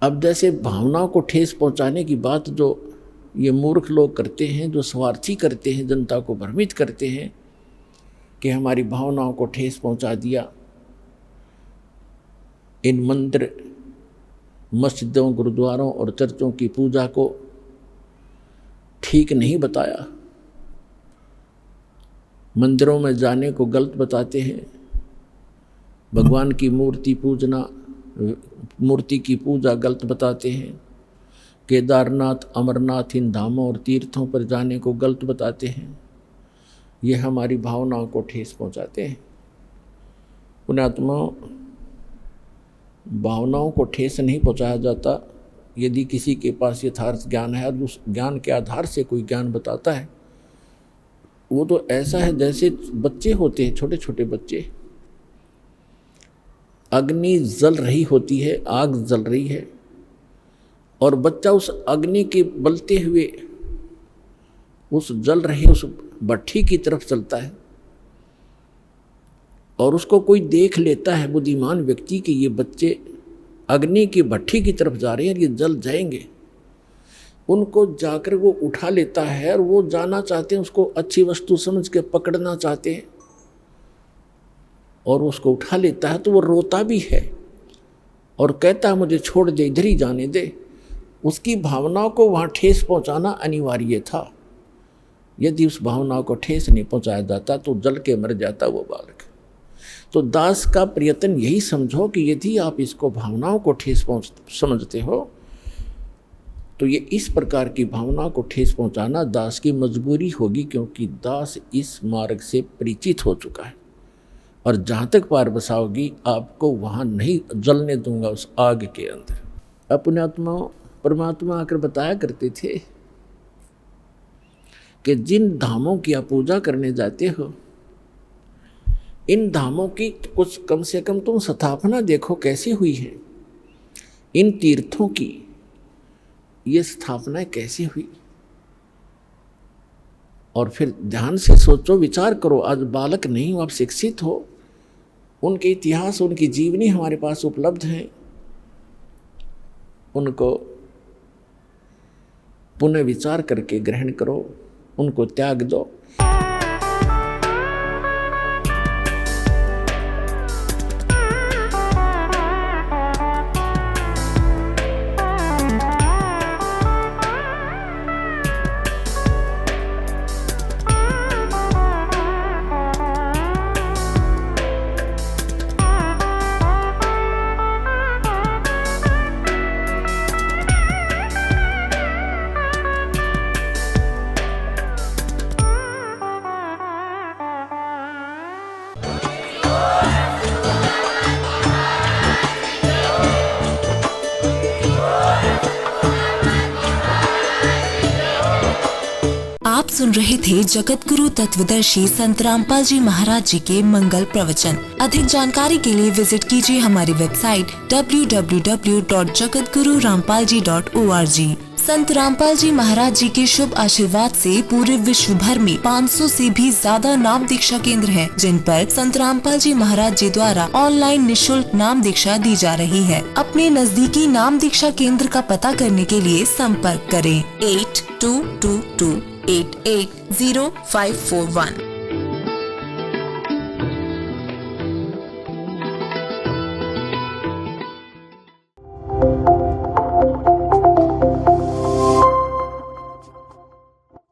अब जैसे भावनाओं को ठेस पहुंचाने की बात जो ये मूर्ख लोग करते हैं, जो स्वार्थी करते हैं, जनता को भ्रमित करते हैं कि हमारी भावनाओं को ठेस पहुंचा दिया, इन मंदिर, मस्जिदों, गुरुद्वारों और चर्चों की पूजा को ठीक नहीं बताया, मंदिरों में जाने को गलत बताते हैं, भगवान की मूर्ति की पूजा गलत बताते हैं, केदारनाथ, अमरनाथ, इन धामों और तीर्थों पर जाने को गलत बताते हैं। ये हमारी भावनाओं को ठेस पहुंचाते हैं। पुण्यात्माओं, भावनाओं को ठेस नहीं पहुंचाया जाता। यदि किसी के पास यथार्थ ज्ञान है और उस ज्ञान के आधार से कोई ज्ञान बताता है, वो तो ऐसा है जैसे बच्चे होते हैं, छोटे छोटे बच्चे, अग्नि जल रही होती है, आग जल रही है, और बच्चा उस अग्नि के बलते हुए उस जल रहे उस भट्ठी की तरफ चलता है, और उसको कोई देख लेता है, बुद्धिमान व्यक्ति, कि ये बच्चे अग्नि की भट्ठी की तरफ जा रहे हैं और ये जल जाएंगे। उनको जाकर वो उठा लेता है और वो जाना चाहते हैं, उसको अच्छी वस्तु समझ के पकड़ना चाहते हैं, और उसको उठा लेता है तो वो रोता भी है और कहता है मुझे छोड़ दे, इधर ही जाने दे। उसकी भावनाओं को वहाँ ठेस पहुँचाना अनिवार्य था। यदि उस भावनाओं को ठेस नहीं पहुँचाया जाता तो जल के मर जाता वो बालक। तो दास का प्रयत्न यही समझो कि यदि आप इसको भावनाओं को ठेस समझते हो तो ये इस प्रकार की भावनाओं को ठेस पहुँचाना दास की मजबूरी होगी, क्योंकि दास इस मार्ग से परिचित हो चुका है, और जहाँ तक पार बसाओगी आपको वहाँ नहीं जलने दूंगा उस आग के अंदर। अपने आत्मा परमात्मा आकर बताया करते थे कि जिन धामों की आप पूजा करने जाते हो, इन धामों की कुछ कम से कम तुम स्थापना देखो कैसी हुई है। इन तीर्थों की ये स्थापना कैसी हुई, और फिर ध्यान से सोचो, विचार करो। आज बालक नहीं हो, आप शिक्षित हो, उनके इतिहास, उनकी जीवनी हमारे पास उपलब्ध हैं, उनको पुनः विचार करके ग्रहण करो, उनको त्याग दो। आप सुन रहे थे जगत गुरु तत्वदर्शी संत रामपाल जी महाराज जी के मंगल प्रवचन। अधिक जानकारी के लिए विजिट कीजिए हमारी वेबसाइट www.jagatgururampalji.org। संत रामपाल जी महाराज जी के शुभ आशीर्वाद से पूरे विश्व भर में 500 से भी ज्यादा नाम दीक्षा केंद्र हैं, जिन पर संत रामपाल जी महाराज जी द्वारा ऑनलाइन निशुल्क नाम दीक्षा दी जा रही है। अपने नजदीकी नाम दीक्षा केंद्र का पता करने के लिए संपर्क करें 8222880541।